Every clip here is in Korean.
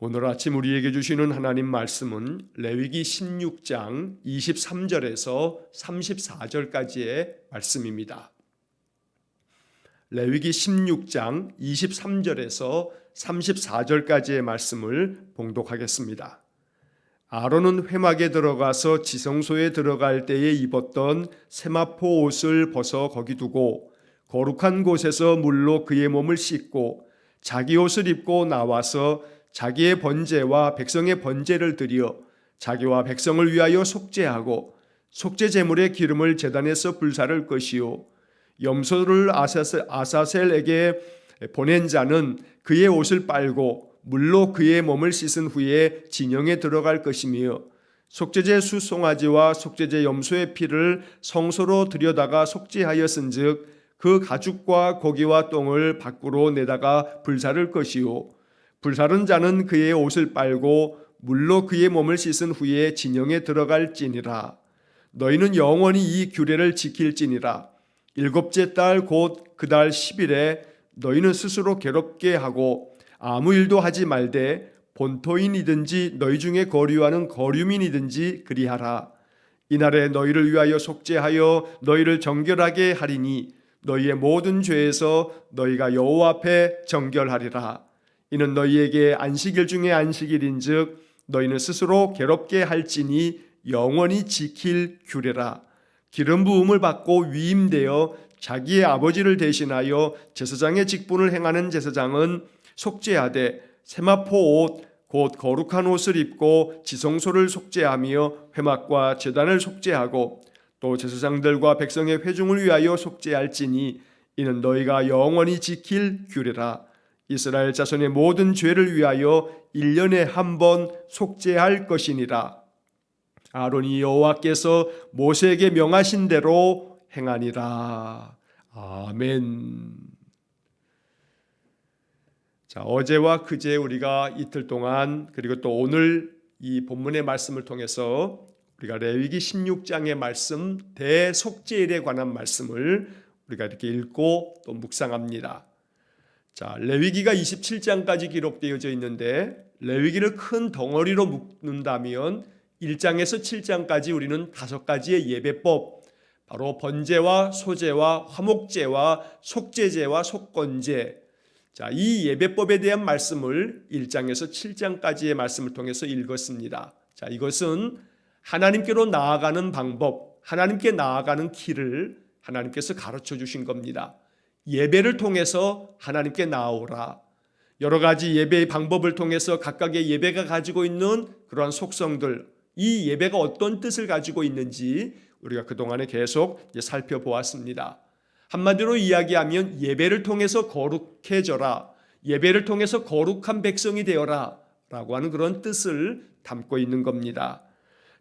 오늘 아침 우리에게 주시는 하나님 말씀은 레위기 16장 23절에서 34절까지의 말씀입니다. 레위기 16장 23절에서 34절까지의 말씀을 봉독하겠습니다. 아론은 회막에 들어가서 지성소에 들어갈 때에 입었던 세마포 옷을 벗어 거기 두고 거룩한 곳에서 물로 그의 몸을 씻고 자기 옷을 입고 나와서 자기의 번제와 백성의 번제를 드려 자기와 백성을 위하여 속죄하고 속죄 제물의 기름을 제단에서 불사를 것이요 염소를 아사셀에게 보낸 자는 그의 옷을 빨고 물로 그의 몸을 씻은 후에 진영에 들어갈 것이며 속죄제 수송아지와 속죄제 염소의 피를 성소로 들여다가 속죄하였은즉 그 가죽과 고기와 똥을 밖으로 내다가 불사를 것이요 불사른 자는 그의 옷을 빨고 물로 그의 몸을 씻은 후에 진영에 들어갈지니라. 너희는 영원히 이 규례를 지킬지니라. 일곱째 달 곧 그 달 10일에 너희는 스스로 괴롭게 하고 아무 일도 하지 말되 본토인이든지 너희 중에 거류하는 거류민이든지 그리하라. 이날에 너희를 위하여 속죄하여 너희를 정결하게 하리니 너희의 모든 죄에서 너희가 여호와 앞에 정결하리라. 이는 너희에게 안식일 중에 안식일인즉 너희는 스스로 괴롭게 할지니 영원히 지킬 규례라. 기름 부음을 받고 위임되어 자기의 아버지를 대신하여 제사장의 직분을 행하는 제사장은 속죄하되 세마포 옷 곧 거룩한 옷을 입고 지성소를 속죄하며 회막과 제단을 속죄하고 또 제사장들과 백성의 회중을 위하여 속죄할지니 이는 너희가 영원히 지킬 규례라. 이스라엘 자손의 모든 죄를 위하여 1년에 한 번 속죄할 것이니라. 아론이 여호와께서 모세에게 명하신 대로 행하니라. 아멘. 자, 어제와 그제 우리가 이틀 동안 그리고 또 오늘 이 본문의 말씀을 통해서 우리가 레위기 16장의 말씀 대속죄일에 관한 말씀을 우리가 이렇게 읽고 또 묵상합니다. 자, 레위기가 27장까지 기록되어져 있는데 레위기를 큰 덩어리로 묶는다면 1장에서 7장까지 우리는 5가지의 예배법, 바로 번제와 소제와 화목제와 속죄제와 속건제, 자, 이 예배법에 대한 말씀을 1장에서 7장까지의 말씀을 통해서 읽었습니다. 자, 이것은 하나님께로 나아가는 방법, 하나님께 나아가는 길을 하나님께서 가르쳐 주신 겁니다. 예배를 통해서 하나님께 나아오라. 여러 가지 예배의 방법을 통해서 각각의 예배가 가지고 있는 그러한 속성들, 이 예배가 어떤 뜻을 가지고 있는지 우리가 그동안에 계속 살펴보았습니다. 한마디로 이야기하면 예배를 통해서 거룩해져라, 예배를 통해서 거룩한 백성이 되어라 라고 하는 그런 뜻을 담고 있는 겁니다.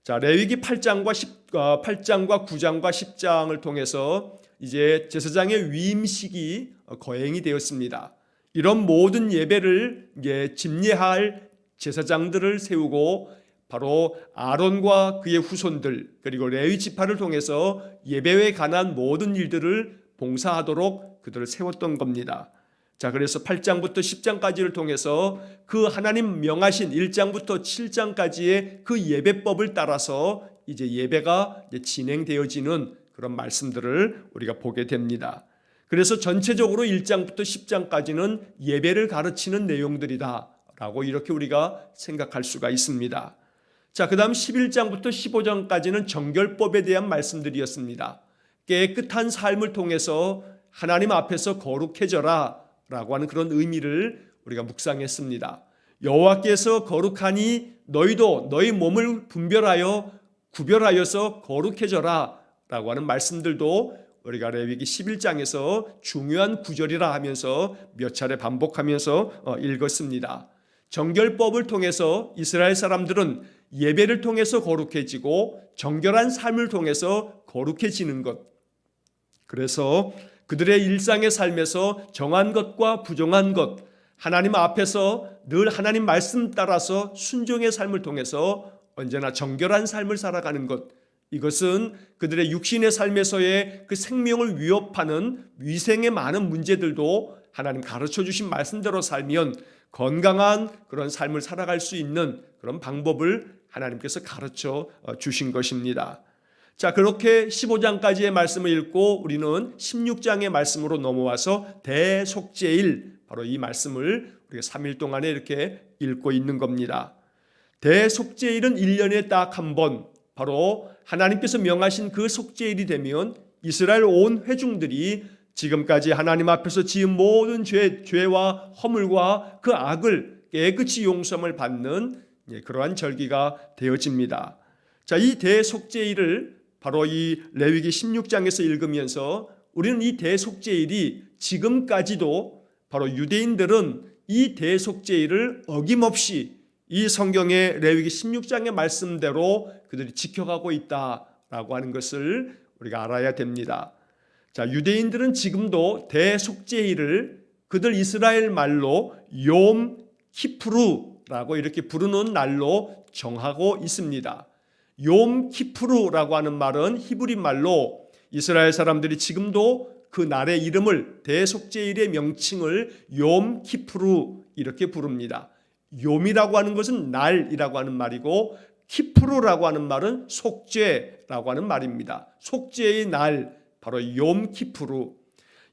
자, 레위기 8장과 9장과 10장을 통해서 이제 제사장의 위임식이 거행이 되었습니다. 이런 모든 예배를 이제 집례할 제사장들을 세우고 바로 아론과 그의 후손들 그리고 레위 지파를 통해서 예배에 관한 모든 일들을 봉사하도록 그들을 세웠던 겁니다. 자, 그래서 8장부터 10장까지를 통해서 그 하나님 명하신 1장부터 7장까지의 그 예배법을 따라서 이제 예배가 이제 진행되어지는 그런 말씀들을 우리가 보게 됩니다. 그래서 전체적으로 1장부터 10장까지는 예배를 가르치는 내용들이다 라고 이렇게 우리가 생각할 수가 있습니다. 자, 그 다음 11장부터 15장까지는 정결법에 대한 말씀들이었습니다. 깨끗한 삶을 통해서 하나님 앞에서 거룩해져라 라고 하는 그런 의미를 우리가 묵상했습니다. 여호와께서 거룩하니 너희도 너희 몸을 분별하여 구별하여서 거룩해져라 라고 하는 말씀들도 우리가 레위기 11장에서 중요한 구절이라 하면서 몇 차례 반복하면서 읽었습니다. 정결법을 통해서 이스라엘 사람들은 예배를 통해서 거룩해지고 정결한 삶을 통해서 거룩해지는 것, 그래서 그들의 일상의 삶에서 정한 것과 부정한 것, 하나님 앞에서 늘 하나님 말씀 따라서 순종의 삶을 통해서 언제나 정결한 삶을 살아가는 것, 이것은 그들의 육신의 삶에서의 그 생명을 위협하는 위생의 많은 문제들도 하나님 가르쳐 주신 말씀대로 살면 건강한 그런 삶을 살아갈 수 있는 그런 방법을 하나님께서 가르쳐 주신 것입니다. 자, 그렇게 15장까지의 말씀을 읽고 우리는 16장의 말씀으로 넘어와서 대속죄일, 바로 이 말씀을 우리가 3일 동안에 이렇게 읽고 있는 겁니다. 대속죄일은 1년에 딱 한 번, 바로 하나님께서 명하신 그 속죄일이 되면 이스라엘 온 회중들이 지금까지 하나님 앞에서 지은 모든 죄와 허물과 그 악을 깨끗이 용서함을 받는 그러한 절기가 되어집니다. 자, 이 대속죄일을 바로 이 레위기 16장에서 읽으면서 우리는 이 대속죄일이 지금까지도 바로 유대인들은 이 대속죄일을 어김없이 이 성경의 레위기 16장의 말씀대로 그들이 지켜가고 있다라고 하는 것을 우리가 알아야 됩니다. 자, 유대인들은 지금도 대속죄일을 그들 이스라엘 말로 욤 키프루라고 이렇게 부르는 날로 정하고 있습니다. 욤 키프루라고 하는 말은 히브리 말로 이스라엘 사람들이 지금도 그 날의 이름을 대속죄일의 명칭을 욤 키프루 이렇게 부릅니다. 욤이라고 하는 것은 날이라고 하는 말이고 키프루라고 하는 말은 속죄라고 하는 말입니다. 속죄의 날, 바로 욤 키프루.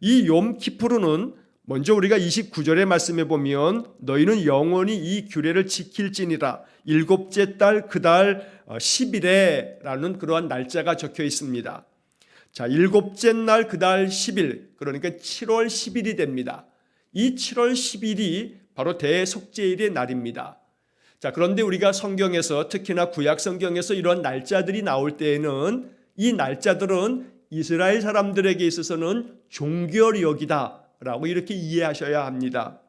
이 욤 키프루는 먼저 우리가 29절의 말씀에 보면 너희는 영원히 이 규례를 지킬지니라 일곱째 달 그 달 10일에 라는 그러한 날짜가 적혀 있습니다. 자, 일곱째 날 그 달 10일, 그러니까 7월 10일이 됩니다. 이 7월 10일이 바로 대속죄일의 날입니다. 자, 그런데 우리가 성경에서 특히나 구약 성경에서 이런 날짜들이 나올 때에는 이 날짜들은 이스라엘 사람들에게 있어서는 종교력이다라고 이렇게 이해하셔야 합니다.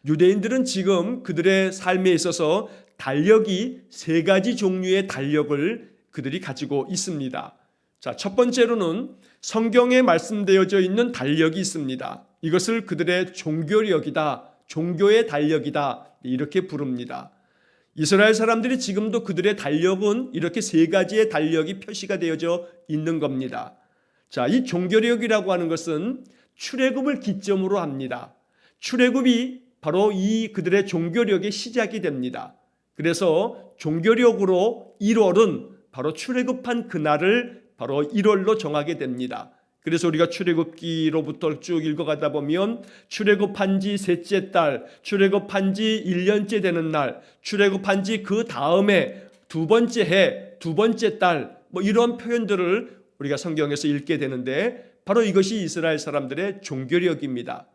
유대인들은 지금 그들의 삶에 있어서 달력이 세 가지 종류의 달력을 그들이 가지고 있습니다. 자, 첫 번째로는 성경에 말씀되어져 있는 달력이 있습니다. 이것을 그들의 종교력이다, 종교의 달력이다 이렇게 부릅니다. 이스라엘 사람들이 지금도 그들의 달력은 이렇게 세 가지의 달력이 표시가 되어져 있는 겁니다. 자, 이 종교력이라고 하는 것은 출애굽을 기점으로 합니다. 출애굽이 바로 이 그들의 종교력의 시작이 됩니다. 그래서 종교력으로 1월은 바로 출애굽한 그날을 바로 1월로 정하게 됩니다. 그래서 우리가 출애굽기로부터 쭉 읽어가다 보면 출애굽한 지 셋째 달, 출애굽한 지 1년째 되는 날, 출애굽한 지 그 다음에 두 번째 해, 두 번째 달, 뭐 이런 표현들을 우리가 성경에서 읽게 되는데 바로 이것이 이스라엘 사람들의 종교력입니다.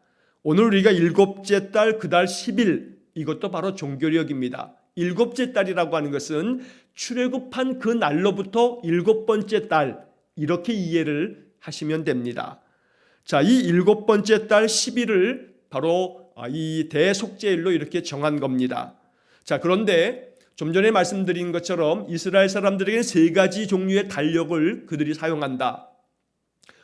오늘 우리가 일곱째 달 그 달 10일, 이것도 바로 종교력입니다. 일곱째 달이라고 하는 것은 출애굽한 그 날로부터 일곱 번째 달, 이렇게 이해를 하시면 됩니다. 자, 이 일곱 번째 달 10일을 바로 이 대속죄일로 이렇게 정한 겁니다. 자, 그런데 좀 전에 말씀드린 것처럼 이스라엘 사람들에게는 세 가지 종류의 달력을 그들이 사용한다.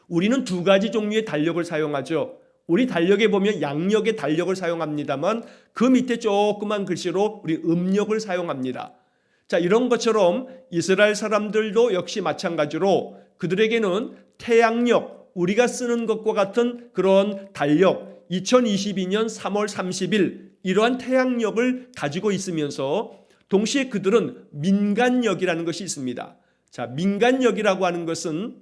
우리는 두 가지 종류의 달력을 사용하죠. 우리 달력에 보면 양력의 달력을 사용합니다만 그 밑에 조그만 글씨로 우리 음력을 사용합니다. 자, 이런 것처럼 이스라엘 사람들도 역시 마찬가지로 그들에게는 태양력, 우리가 쓰는 것과 같은 그런 달력, 2022년 3월 30일 이러한 태양력을 가지고 있으면서 동시에 그들은 민간력이라는 것이 있습니다. 자, 민간력이라고 하는 것은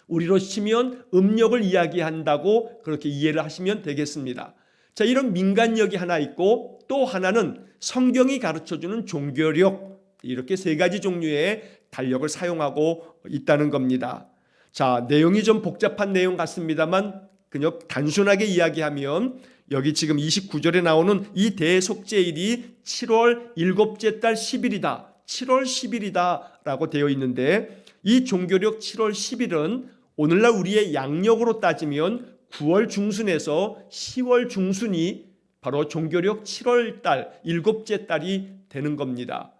우리로 치면 음력을 이야기한다고 그렇게 이해를 하시면 되겠습니다. 자, 이런 민간력이 하나 있고 또 하나는 성경이 가르쳐주는 종교력, 이렇게 세 가지 종류의 달력을 사용하고 있다는 겁니다. 자, 내용이 좀 복잡한 내용 같습니다만 그냥 단순하게 이야기하면 여기 지금 29절에 나오는 이 대속죄일이 7월 일곱째 달 10일이다. 7월 10일이다 라고 되어 있는데 이 종교력 7월 10일은 오늘날 우리의 양력으로 따지면 9월 중순에서 10월 중순이 바로 종교력 7월 달, 일곱째 달이 되는 겁니다.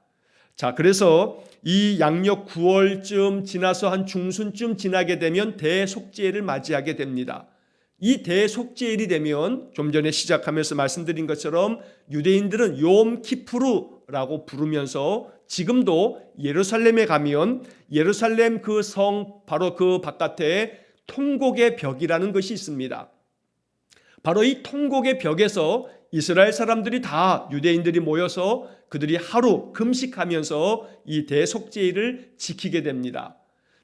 자, 그래서 이 양력 9월쯤 지나서 한 중순쯤 지나게 되면 대속죄일을 맞이하게 됩니다. 이 대속죄일이 되면 좀 전에 시작하면서 말씀드린 것처럼 유대인들은 욤 키프루라고 부르면서 지금도 예루살렘에 가면 예루살렘 그 성 바로 그 바깥에 통곡의 벽이라는 것이 있습니다. 바로 이 통곡의 벽에서 이스라엘 사람들이 다 유대인들이 모여서 그들이 하루 금식하면서 이 대속죄일을 지키게 됩니다.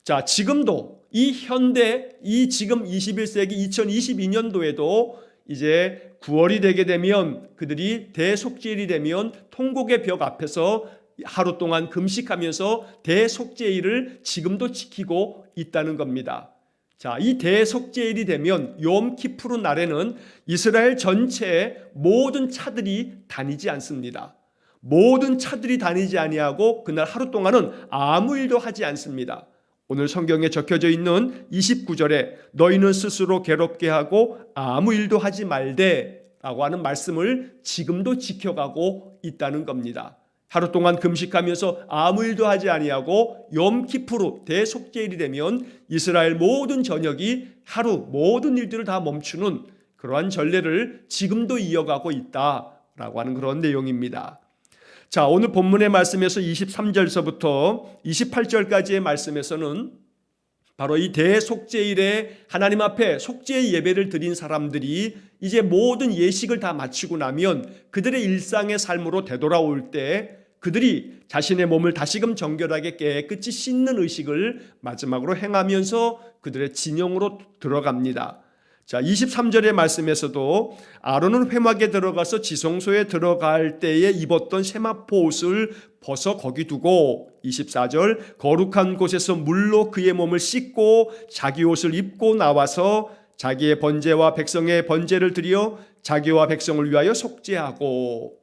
자, 지금도 이 현대, 이 지금 21세기 2022년도에도 이제 9월이 되게 되면 그들이 대속죄일이 되면 통곡의 벽 앞에서 하루 동안 금식하면서 대속죄일을 지금도 지키고 있다는 겁니다. 자, 이 대속죄일이 되면 욤키푸르 날에는 이스라엘 전체의 모든 차들이 다니지 않습니다. 모든 차들이 다니지 아니하고 그날 하루 동안은 아무 일도 하지 않습니다. 오늘 성경에 적혀져 있는 29절에 너희는 스스로 괴롭게 하고 아무 일도 하지 말되 라고 하는 말씀을 지금도 지켜가고 있다는 겁니다. 하루 동안 금식하면서 아무 일도 하지 아니하고 욤키푸르 대속죄일이 되면 이스라엘 모든 전역이 하루 모든 일들을 다 멈추는 그러한 전례를 지금도 이어가고 있다라고 하는 그런 내용입니다. 자, 오늘 본문의 말씀에서 23절서부터 28절까지의 말씀에서는 바로 이 대속죄일에 하나님 앞에 속죄의 예배를 드린 사람들이 이제 모든 예식을 다 마치고 나면 그들의 일상의 삶으로 되돌아올 때 그들이 자신의 몸을 다시금 정결하게 깨끗이 씻는 의식을 마지막으로 행하면서 그들의 진영으로 들어갑니다. 자, 23절의 말씀에서도 아론은 회막에 들어가서 지성소에 들어갈 때에 입었던 세마포 옷을 벗어 거기 두고 24절 거룩한 곳에서 물로 그의 몸을 씻고 자기 옷을 입고 나와서 자기의 번제와 백성의 번제를 드려 자기와 백성을 위하여 속죄하고.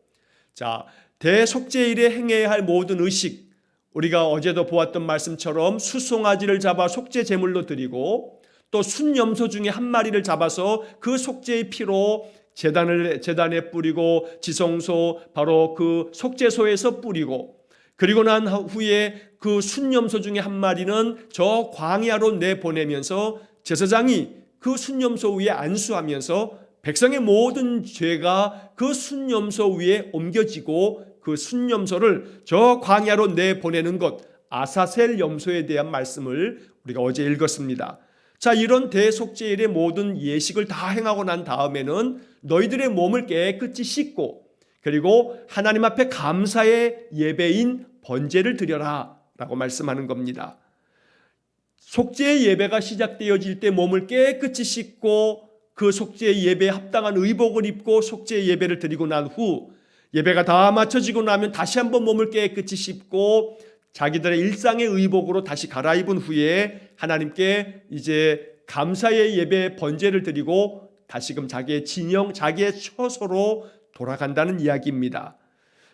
자, 대속죄일에 행해야 할 모든 의식, 우리가 어제도 보았던 말씀처럼 수송아지를 잡아 속죄 제물로 드리고 또 순염소 중에 한 마리를 잡아서 그 속죄의 피로 제단에 뿌리고 지성소 바로 그 속죄소에서 뿌리고 그리고 난 후에 그 순염소 중에 한 마리는 저 광야로 내보내면서 제사장이 그 순염소 위에 안수하면서 백성의 모든 죄가 그 순염소 위에 옮겨지고 그 순염소를 저 광야로 내보내는 것, 아사셀 염소에 대한 말씀을 우리가 어제 읽었습니다. 자, 이런 대속죄일의 모든 예식을 다 행하고 난 다음에는 너희들의 몸을 깨끗이 씻고 그리고 하나님 앞에 감사의 예배인 번제를 드려라 라고 말씀하는 겁니다. 속죄의 예배가 시작되어질 때 몸을 깨끗이 씻고 그 속죄의 예배에 합당한 의복을 입고 속죄의 예배를 드리고 난 후 예배가 다 마쳐지고 나면 다시 한번 몸을 깨끗이 씻고 자기들의 일상의 의복으로 다시 갈아입은 후에 하나님께 이제 감사의 예배 번제를 드리고 다시금 자기의 진영, 자기의 처소로 돌아간다는 이야기입니다.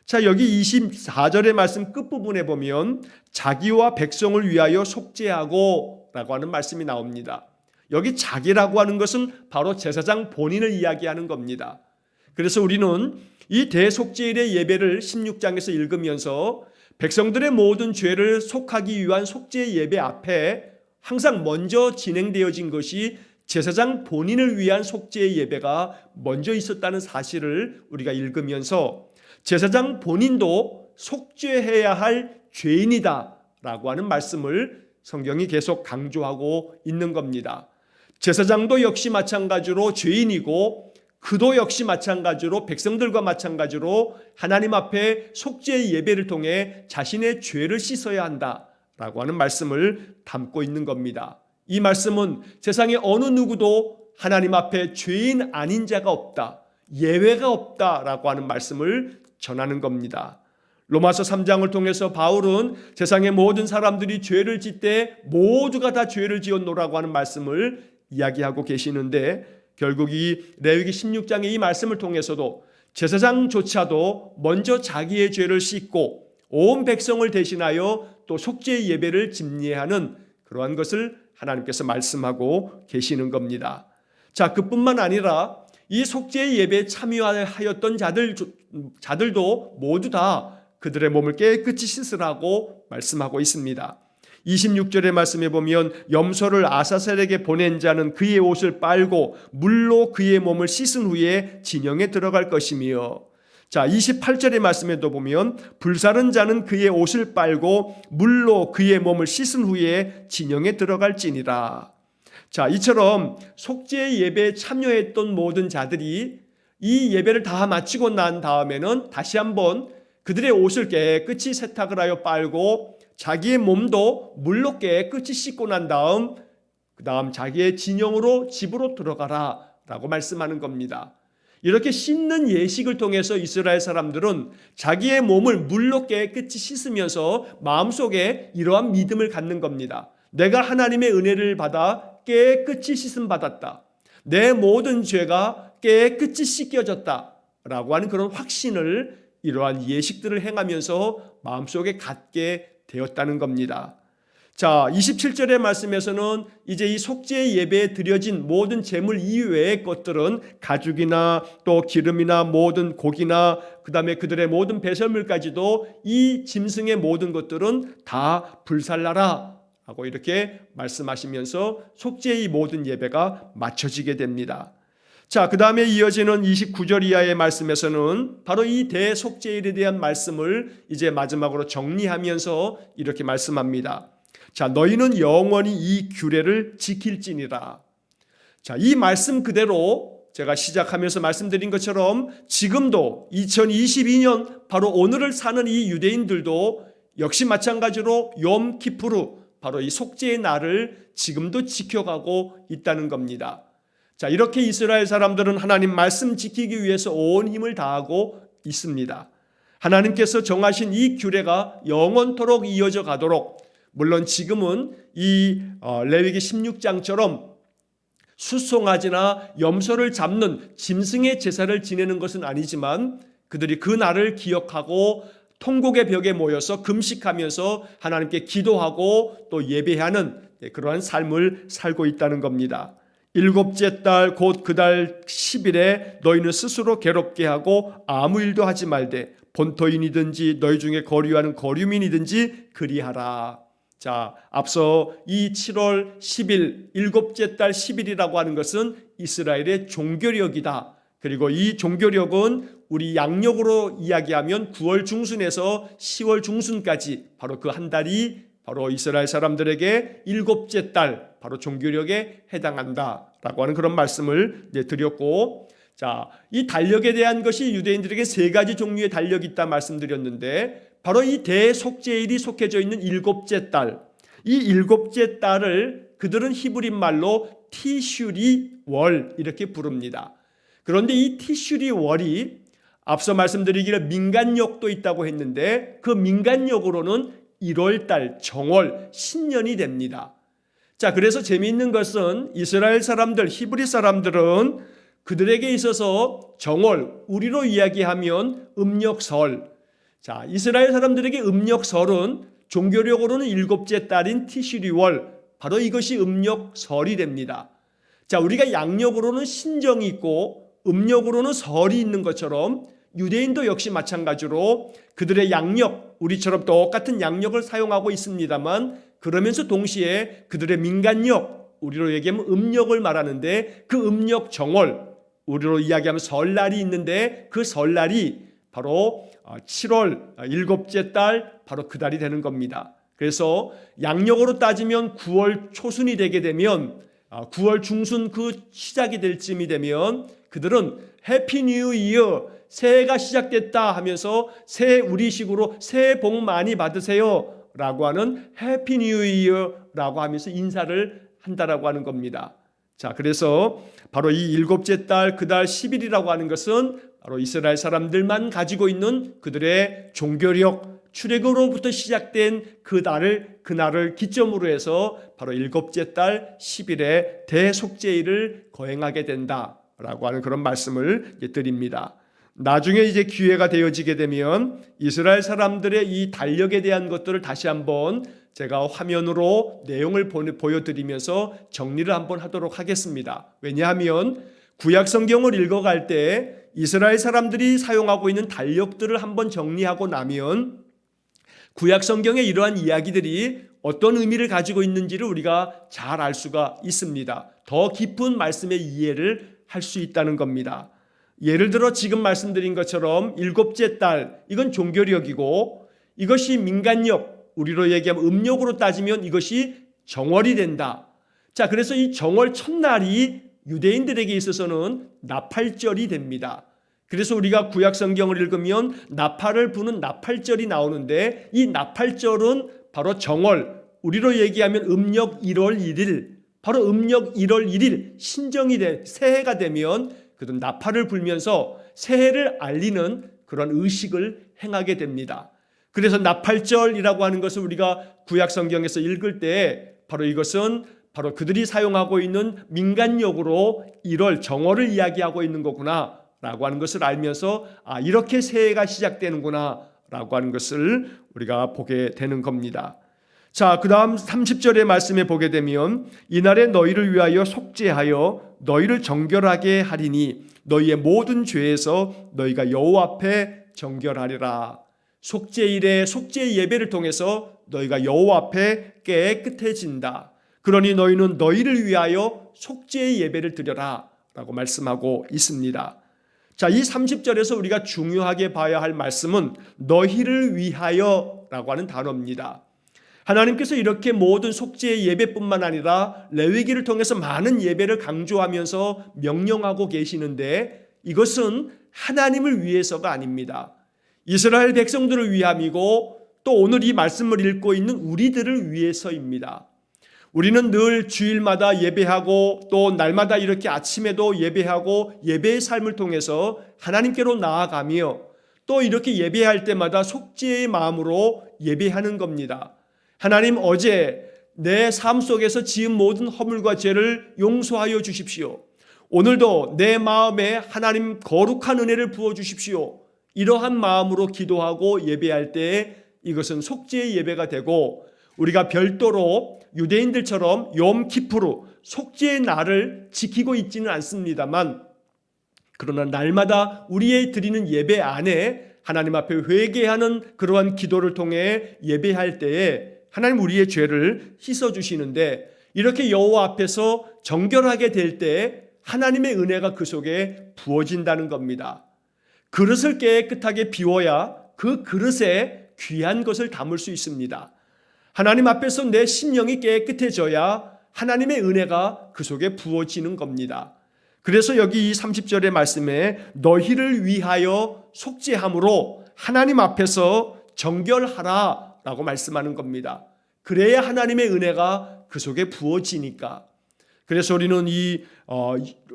자, 여기 24절의 말씀 끝부분에 보면 자기와 백성을 위하여 속죄하고 라고 하는 말씀이 나옵니다. 여기 자기라고 하는 것은 바로 제사장 본인을 이야기하는 겁니다. 그래서 우리는 이 대속죄일의 예배를 16장에서 읽으면서 백성들의 모든 죄를 속하기 위한 속죄의 예배 앞에 항상 먼저 진행되어진 것이 제사장 본인을 위한 속죄의 예배가 먼저 있었다는 사실을 우리가 읽으면서 제사장 본인도 속죄해야 할 죄인이다 라고 하는 말씀을 성경이 계속 강조하고 있는 겁니다. 제사장도 역시 마찬가지로 죄인이고 그도 역시 마찬가지로 백성들과 마찬가지로 하나님 앞에 속죄의 예배를 통해 자신의 죄를 씻어야 한다라고 하는 말씀을 담고 있는 겁니다. 이 말씀은 세상에 어느 누구도 하나님 앞에 죄인 아닌 자가 없다, 예외가 없다라고 하는 말씀을 전하는 겁니다. 로마서 3장을 통해서 바울은 세상의 모든 사람들이 죄를 짓되 모두가 다 죄를 지었노라고 하는 말씀을 이야기하고 계시는데 결국 이 레위기 16장의 이 말씀을 통해서도 제사장조차도 먼저 자기의 죄를 씻고 온 백성을 대신하여 또 속죄의 예배를 집례하는 그러한 것을 하나님께서 말씀하고 계시는 겁니다. 자, 그뿐만 아니라 이 속죄의 예배에 참여하였던 자들도 모두 다 그들의 몸을 깨끗이 씻으라고 말씀하고 있습니다. 26절의 말씀에 보면 염소를 아사셀에게 보낸 자는 그의 옷을 빨고 물로 그의 몸을 씻은 후에 진영에 들어갈 것이며, 자 28절의 말씀에도 보면 불사른 자는 그의 옷을 빨고 물로 그의 몸을 씻은 후에 진영에 들어갈지니라. 자, 이처럼 속죄 예배에 참여했던 모든 자들이 이 예배를 다 마치고 난 다음에는 다시 한번 그들의 옷을 깨끗이 세탁을 하여 빨고 자기의 몸도 물로 깨끗이 씻고 난 다음 그 다음 자기의 진영으로 집으로 들어가라 라고 말씀하는 겁니다. 이렇게 씻는 예식을 통해서 이스라엘 사람들은 자기의 몸을 물로 깨끗이 씻으면서 마음속에 이러한 믿음을 갖는 겁니다. 내가 하나님의 은혜를 받아 깨끗이 씻음 받았다. 내 모든 죄가 깨끗이 씻겨졌다 라고 하는 그런 확신을 이러한 예식들을 행하면서 마음속에 갖게 되었다는 겁니다. 자, 27절의 말씀에서는 이제 이 속죄 예배에 드려진 모든 제물 이외의 것들은 가죽이나 또 기름이나 모든 고기나 그 다음에 그들의 모든 배설물까지도 이 짐승의 모든 것들은 다 불살라라 하고 이렇게 말씀하시면서 속죄의 모든 예배가 마쳐지게 됩니다. 자, 그 다음에 이어지는 29절 이하의 말씀에서는 바로 이 대속죄일에 대한 말씀을 이제 마지막으로 정리하면서 이렇게 말씀합니다. 자, 너희는 영원히 이 규례를 지킬지니라. 자, 이 말씀 그대로 제가 시작하면서 말씀드린 것처럼 지금도 2022년 바로 오늘을 사는 이 유대인들도 역시 마찬가지로 욤 키푸르 바로 이 속죄의 날을 지금도 지켜가고 있다는 겁니다. 자, 이렇게 이스라엘 사람들은 하나님 말씀 지키기 위해서 온 힘을 다하고 있습니다. 하나님께서 정하신 이 규례가 영원토록 이어져 가도록 물론 지금은 이 레위기 16장처럼 숫송아지나 염소를 잡는 짐승의 제사를 지내는 것은 아니지만 그들이 그 날을 기억하고 통곡의 벽에 모여서 금식하면서 하나님께 기도하고 또 예배하는 그러한 삶을 살고 있다는 겁니다. 일곱째 달 곧 그 달 10일에 너희는 스스로 괴롭게 하고 아무 일도 하지 말되 본토인이든지 너희 중에 거류하는 거류민이든지 그리하라. 자, 앞서 이 7월 10일 일곱째 달 10일이라고 하는 것은 이스라엘의 종교력이다. 그리고 이 종교력은 우리 양력으로 이야기하면 9월 중순에서 10월 중순까지 바로 그 한 달이 바로 이스라엘 사람들에게 일곱째 달 바로 종교력에 해당한다라고 하는 그런 말씀을 드렸고, 자, 이 달력에 대한 것이 유대인들에게 세 가지 종류의 달력이 있다 말씀드렸는데 바로 이 대속죄일이 속해져 있는 일곱째 달, 이 일곱째 달을 그들은 히브리 말로 티슈리 월 이렇게 부릅니다. 그런데 이 티슈리 월이 앞서 말씀드리기를 민간력도 있다고 했는데 그 민간력으로는 1월달 정월 신년이 됩니다. 자, 그래서 재미있는 것은 이스라엘 사람들, 히브리 사람들은 그들에게 있어서 정월, 우리로 이야기하면 음력설. 자, 이스라엘 사람들에게 음력설은 종교력으로는 일곱째 달인 티슈리월, 바로 이것이 음력설이 됩니다. 자, 우리가 양력으로는 신정이 있고 음력으로는 설이 있는 것처럼 유대인도 역시 마찬가지로 그들의 양력, 우리처럼 똑같은 양력을 사용하고 있습니다만 그러면서 동시에 그들의 민간력, 우리로 얘기하면 음력을 말하는데 그 음력 정월, 우리로 이야기하면 설날이 있는데 그 설날이 바로 7월 일곱째 달 바로 그 달이 되는 겁니다. 그래서 양력으로 따지면 9월 초순이 되게 되면 9월 중순 그 시작이 될 쯤이 되면 그들은 해피 뉴 이어, 새해가 시작됐다 하면서 우리식으로 새해 복 많이 받으세요 라고 하는 해피 뉴 이어라고 하면서 인사를 한다라고 하는 겁니다. 자, 그래서 바로 이 일곱째 달 그 달 10일이라고 하는 것은 바로 이스라엘 사람들만 가지고 있는 그들의 종교력, 출애굽으로부터 시작된 그 날을 기점으로 해서 바로 일곱째 달 10일에 대속죄일을 거행하게 된다라고 하는 그런 말씀을 드립니다. 나중에 이제 기회가 되어지게 되면 이스라엘 사람들의 이 달력에 대한 것들을 다시 한번 제가 화면으로 내용을 보여드리면서 정리를 한번 하도록 하겠습니다. 왜냐하면 구약 성경을 읽어갈 때 이스라엘 사람들이 사용하고 있는 달력들을 한번 정리하고 나면 구약 성경의 이러한 이야기들이 어떤 의미를 가지고 있는지를 우리가 잘 알 수가 있습니다. 더 깊은 말씀의 이해를 할 수 있다는 겁니다. 예를 들어 지금 말씀드린 것처럼 일곱째 달, 이건 종교력이고 이것이 민간력, 우리로 얘기하면 음력으로 따지면 이것이 정월이 된다. 자, 그래서 이 정월 첫날이 유대인들에게 있어서는 나팔절이 됩니다. 그래서 우리가 구약 성경을 읽으면 나팔을 부는 나팔절이 나오는데, 이 나팔절은 바로 정월, 우리로 얘기하면 음력 1월 1일, 바로 음력 1월 1일 신정이 된 새해가 되면 그런 나팔을 불면서 새해를 알리는 그런 의식을 행하게 됩니다. 그래서 나팔절이라고 하는 것을 우리가 구약 성경에서 읽을 때 바로 이것은 바로 그들이 사용하고 있는 민간용어로 1월 정월을 이야기하고 있는 거구나 라고 하는 것을 알면서 이렇게 새해가 시작되는구나 라고 하는 것을 우리가 보게 되는 겁니다. 자, 그 다음 30절의 말씀에 보게 되면 이날에 너희를 위하여 속죄하여 너희를 정결하게 하리니 너희의 모든 죄에서 너희가 여호와 앞에 정결하리라. 속죄일에 속죄 예배를 통해서 너희가 여호와 앞에 깨끗해진다. 그러니 너희는 너희를 위하여 속죄 예배를 드려라 라고 말씀하고 있습니다. 자, 이 30절에서 우리가 중요하게 봐야 할 말씀은 너희를 위하여 라고 하는 단어입니다. 하나님께서 이렇게 모든 속죄 예배뿐만 아니라 레위기를 통해서 많은 예배를 강조하면서 명령하고 계시는데, 이것은 하나님을 위해서가 아닙니다. 이스라엘 백성들을 위함이고 또 오늘 이 말씀을 읽고 있는 우리들을 위해서입니다. 우리는 늘 주일마다 예배하고 또 날마다 이렇게 아침에도 예배하고 예배의 삶을 통해서 하나님께로 나아가며 또 이렇게 예배할 때마다 속죄의 마음으로 예배하는 겁니다. 하나님, 어제 내 삶 속에서 지은 모든 허물과 죄를 용서하여 주십시오. 오늘도 내 마음에 하나님 거룩한 은혜를 부어주십시오. 이러한 마음으로 기도하고 예배할 때 이것은 속죄의 예배가 되고, 우리가 별도로 유대인들처럼 욤키푸르 속죄의 날을 지키고 있지는 않습니다만, 그러나 날마다 우리의 드리는 예배 안에 하나님 앞에 회개하는 그러한 기도를 통해 예배할 때에 하나님 우리의 죄를 씻어주시는데, 이렇게 여호와 앞에서 정결하게 될 때 하나님의 은혜가 그 속에 부어진다는 겁니다. 그릇을 깨끗하게 비워야 그 그릇에 귀한 것을 담을 수 있습니다. 하나님 앞에서 내 심령이 깨끗해져야 하나님의 은혜가 그 속에 부어지는 겁니다. 그래서 여기 이 30절의 말씀에 너희를 위하여 속죄함으로 하나님 앞에서 정결하라 라고 말씀하는 겁니다. 그래야 하나님의 은혜가 그 속에 부어지니까. 그래서 우리는 이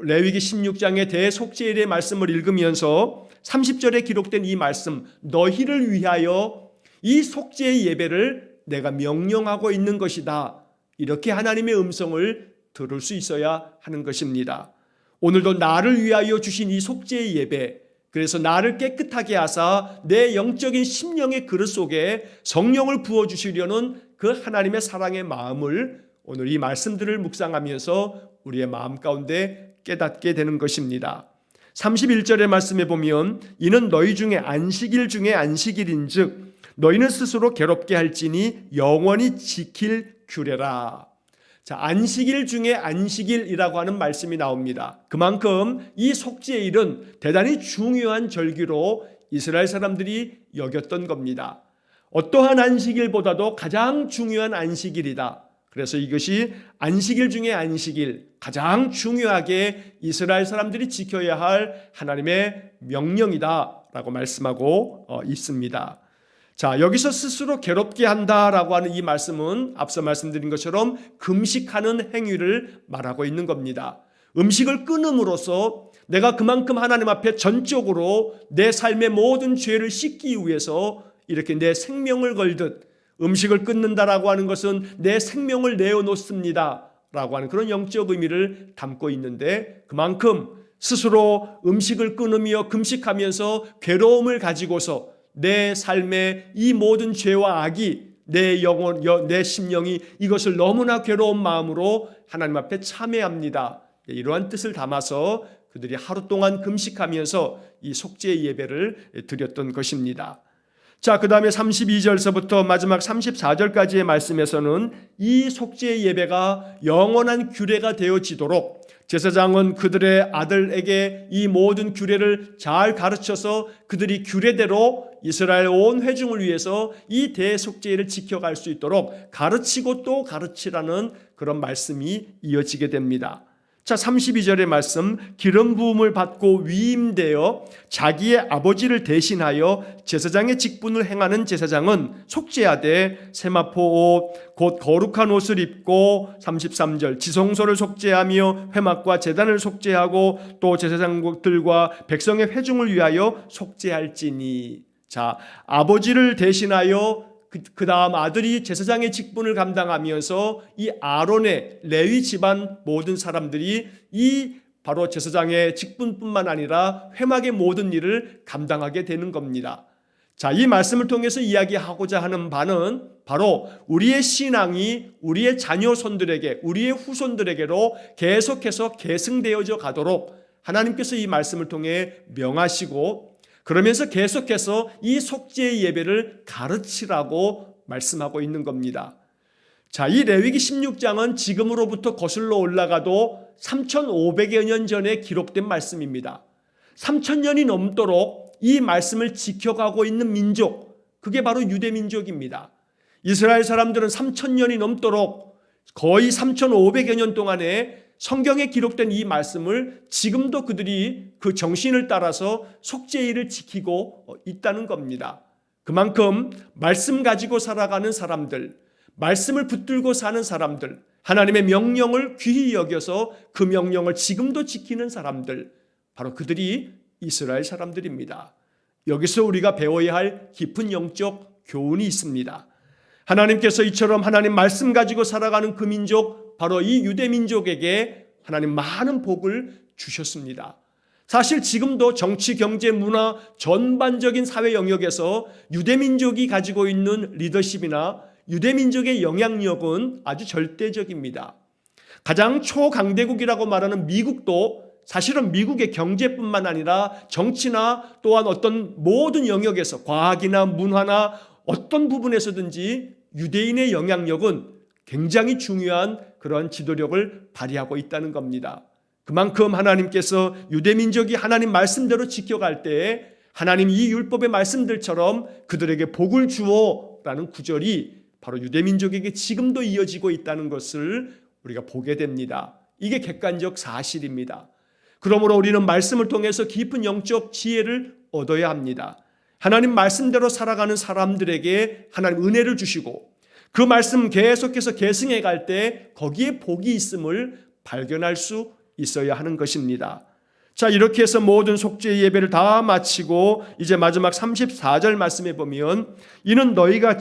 레위기 16장의 대속죄일의 말씀을 읽으면서 30절에 기록된 이 말씀, 너희를 위하여 이 속죄의 예배를 내가 명령하고 있는 것이다, 이렇게 하나님의 음성을 들을 수 있어야 하는 것입니다. 오늘도 나를 위하여 주신 이 속죄의 예배, 그래서 나를 깨끗하게 하사 내 영적인 심령의 그릇 속에 성령을 부어주시려는 그 하나님의 사랑의 마음을 오늘 이 말씀들을 묵상하면서 우리의 마음 가운데 깨닫게 되는 것입니다. 31절의 말씀에 보면 이는 너희 중에 안식일 중에 안식일인즉 너희는 스스로 괴롭게 할지니 영원히 지킬 규례라. 자, 안식일 중에 안식일이라고 하는 말씀이 나옵니다. 그만큼 이 속죄일은 대단히 중요한 절기로 이스라엘 사람들이 여겼던 겁니다. 어떠한 안식일보다도 가장 중요한 안식일이다. 그래서 이것이 안식일 중에 안식일, 가장 중요하게 이스라엘 사람들이 지켜야 할 하나님의 명령이다라고 말씀하고 있습니다. 자, 여기서 스스로 괴롭게 한다라고 하는 이 말씀은 앞서 말씀드린 것처럼 금식하는 행위를 말하고 있는 겁니다. 음식을 끊음으로써 내가 그만큼 하나님 앞에 전적으로 내 삶의 모든 죄를 씻기 위해서 이렇게 내 생명을 걸듯, 음식을 끊는다라고 하는 것은 내 생명을 내어놓습니다 라고 하는 그런 영적 의미를 담고 있는데, 그만큼 스스로 음식을 끊으며 금식하면서 괴로움을 가지고서 내 삶의 이 모든 죄와 악이 내 영혼, 내 심령이 이것을 너무나 괴로운 마음으로 하나님 앞에 참회합니다. 이러한 뜻을 담아서 그들이 하루 동안 금식하면서 이 속죄 예배를 드렸던 것입니다. 자, 그 다음에 32절서부터 마지막 34절까지의 말씀에서는 이 속죄 예배가 영원한 규례가 되어지도록 제사장은 그들의 아들에게 이 모든 규례를 잘 가르쳐서 그들이 규례대로 이스라엘 온 회중을 위해서 이 대속죄를 지켜갈 수 있도록 가르치고 또 가르치라는 그런 말씀이 이어지게 됩니다. 자, 32절의 말씀, 기름 부음을 받고 위임되어 자기의 아버지를 대신하여 제사장의 직분을 행하는 제사장은 속죄하되 세마포 옷 곧 거룩한 옷을 입고 33절 지성소를 속죄하며 회막과 제단을 속죄하고 또 제사장들과 백성의 회중을 위하여 속죄할지니. 자, 아버지를 대신하여 그 다음 아들이 제사장의 직분을 감당하면서 이 아론의 레위 집안 모든 사람들이 이 바로 제사장의 직분뿐만 아니라 회막의 모든 일을 감당하게 되는 겁니다. 자, 이 말씀을 통해서 이야기하고자 하는 바는 바로 우리의 신앙이 우리의 자녀손들에게, 우리의 후손들에게로 계속해서 계승되어져 가도록 하나님께서 이 말씀을 통해 명하시고, 그러면서 계속해서 이 속죄의 예배를 가르치라고 말씀하고 있는 겁니다. 자, 이 레위기 16장은 지금으로부터 거슬러 올라가도 3,500여 년 전에 기록된 말씀입니다. 3,000년이 넘도록 이 말씀을 지켜가고 있는 민족, 그게 바로 유대민족입니다. 이스라엘 사람들은 3,000년이 넘도록 거의 3,500여 년 동안에 성경에 기록된 이 말씀을 지금도 그들이 그 정신을 따라서 속죄일을 지키고 있다는 겁니다. 그만큼 말씀 가지고 살아가는 사람들, 말씀을 붙들고 사는 사람들, 하나님의 명령을 귀히 여겨서 그 명령을 지금도 지키는 사람들, 바로 그들이 이스라엘 사람들입니다. 여기서 우리가 배워야 할 깊은 영적 교훈이 있습니다. 하나님께서 이처럼 하나님 말씀 가지고 살아가는 그 민족, 바로 이 유대민족에게 하나님 많은 복을 주셨습니다. 사실 지금도 정치, 경제, 문화 전반적인 사회 영역에서 유대민족이 가지고 있는 리더십이나 유대민족의 영향력은 아주 절대적입니다. 가장 초강대국이라고 말하는 미국도 사실은 미국의 경제뿐만 아니라 정치나 또한 어떤 모든 영역에서 과학이나 문화나 어떤 부분에서든지 유대인의 영향력은 굉장히 중요한 그런 지도력을 발휘하고 있다는 겁니다. 그만큼 하나님께서 유대민족이 하나님 말씀대로 지켜갈 때에 하나님 이 율법의 말씀들처럼 그들에게 복을 주어라는 구절이 바로 유대민족에게 지금도 이어지고 있다는 것을 우리가 보게 됩니다. 이게 객관적 사실입니다. 그러므로 우리는 말씀을 통해서 깊은 영적 지혜를 얻어야 합니다. 하나님 말씀대로 살아가는 사람들에게 하나님 은혜를 주시고 그 말씀 계속해서 계승해 갈 때 거기에 복이 있음을 발견할 수 있어야 하는 것입니다. 자, 이렇게 해서 모든 속죄 예배를 다 마치고 이제 마지막 34절 말씀에 보면 이는 너희가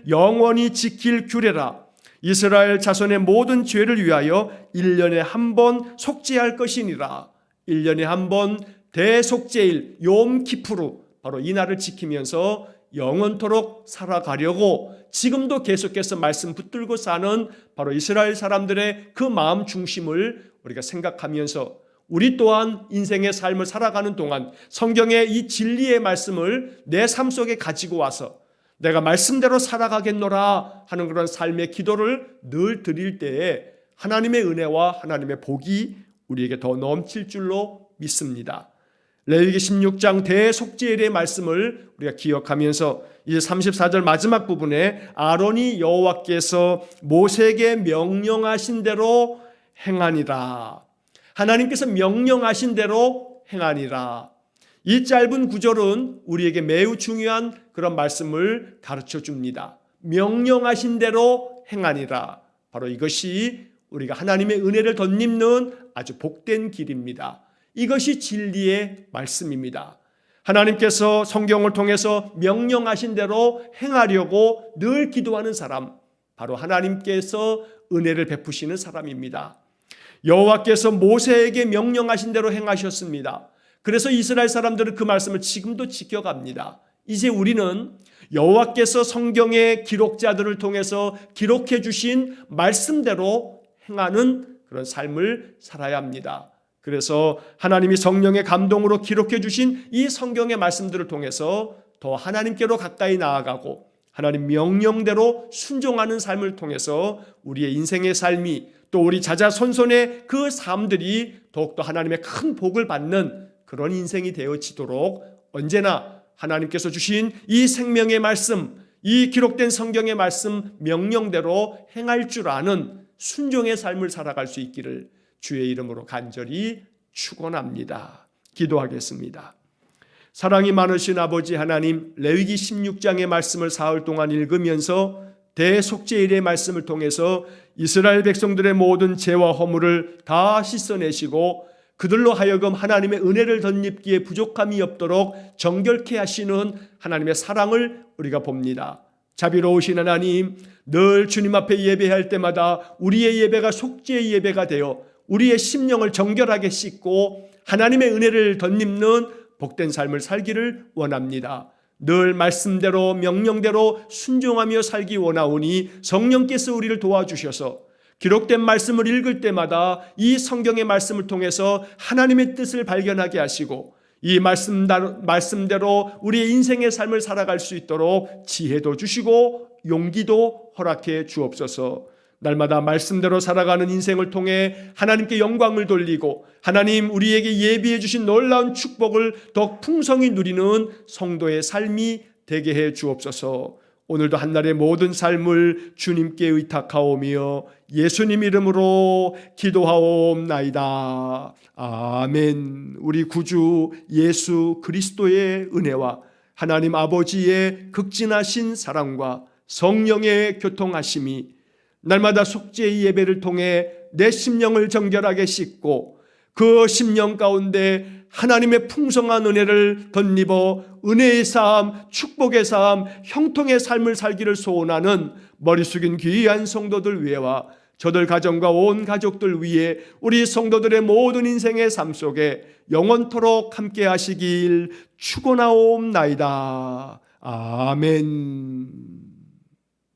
영원히 지킬 규례라. 이스라엘 자손의 모든 죄를 위하여 1년에 한 번 속죄할 것이니라. 1년에 한 번 대속죄일 욤키푸르, 바로 이 날을 지키면서 영원토록 살아가려고 지금도 계속해서 말씀 붙들고 사는 바로 이스라엘 사람들의 그 마음 중심을 우리가 생각하면서 우리 또한 인생의 삶을 살아가는 동안 성경의 이 진리의 말씀을 내 삶 속에 가지고 와서 내가 말씀대로 살아가겠노라 하는 그런 삶의 기도를 늘 드릴 때에 하나님의 은혜와 하나님의 복이 우리에게 더 넘칠 줄로 믿습니다. 레위기 16장 대속죄일의 말씀을 우리가 기억하면서 이제 34절 마지막 부분에 아론이 여호와께서 모세에게 명령하신 대로 행하니라. 하나님께서 명령하신 대로 행하니라. 이 짧은 구절은 우리에게 매우 중요한 그런 말씀을 가르쳐 줍니다. 명령하신 대로 행하니라. 바로 이것이 우리가 하나님의 은혜를 덧입는 아주 복된 길입니다. 이것이 진리의 말씀입니다. 하나님께서 성경을 통해서 명령하신 대로 행하려고 늘 기도하는 사람, 바로 하나님께서 은혜를 베푸시는 사람입니다. 여호와께서 모세에게 명령하신 대로 행하셨습니다. 그래서 이스라엘 사람들은 그 말씀을 지금도 지켜갑니다. 이제 우리는 여호와께서 성경의 기록자들을 통해서 기록해 주신 말씀대로 행하는 그런 삶을 살아야 합니다. 그래서 하나님이 성령의 감동으로 기록해 주신 이 성경의 말씀들을 통해서 더 하나님께로 가까이 나아가고 하나님 명령대로 순종하는 삶을 통해서 우리의 인생의 삶이 또 우리 자자손손의 그 삶들이 더욱더 하나님의 큰 복을 받는 그런 인생이 되어지도록 언제나 하나님께서 주신 이 생명의 말씀, 이 기록된 성경의 말씀 명령대로 행할 줄 아는 순종의 삶을 살아갈 수 있기를 주의 이름으로 간절히 축원합니다. 기도하겠습니다. 사랑이 많으신 아버지 하나님, 레위기 16장의 말씀을 사흘 동안 읽으면서 대속죄일의 말씀을 통해서 이스라엘 백성들의 모든 죄와 허물을 다 씻어내시고 그들로 하여금 하나님의 은혜를 덧입기에 부족함이 없도록 정결케 하시는 하나님의 사랑을 우리가 봅니다. 자비로우신 하나님, 늘 주님 앞에 예배할 때마다 우리의 예배가 속죄의 예배가 되어 우리의 심령을 정결하게 씻고 하나님의 은혜를 덧입는 복된 삶을 살기를 원합니다. 늘 말씀대로 명령대로 순종하며 살기 원하오니 성령께서 우리를 도와주셔서 기록된 말씀을 읽을 때마다 이 성경의 말씀을 통해서 하나님의 뜻을 발견하게 하시고 이 말씀대로 우리의 인생의 삶을 살아갈 수 있도록 지혜도 주시고 용기도 허락해 주옵소서. 날마다 말씀대로 살아가는 인생을 통해 하나님께 영광을 돌리고 하나님 우리에게 예비해 주신 놀라운 축복을 더 풍성히 누리는 성도의 삶이 되게 해 주옵소서. 오늘도 한날의 모든 삶을 주님께 의탁하오며 예수님 이름으로 기도하옵나이다. 아멘. 우리 구주 예수 그리스도의 은혜와 하나님 아버지의 극진하신 사랑과 성령의 교통하심이 날마다 속죄의 예배를 통해 내 심령을 정결하게 씻고 그 심령 가운데 하나님의 풍성한 은혜를 덧입어 은혜의 삶, 축복의 삶, 형통의 삶을 살기를 소원하는 머리 숙인 귀한 성도들 위해와 저들 가정과 온 가족들 위해 우리 성도들의 모든 인생의 삶 속에 영원토록 함께 하시길 축원하옵나이다. 아멘.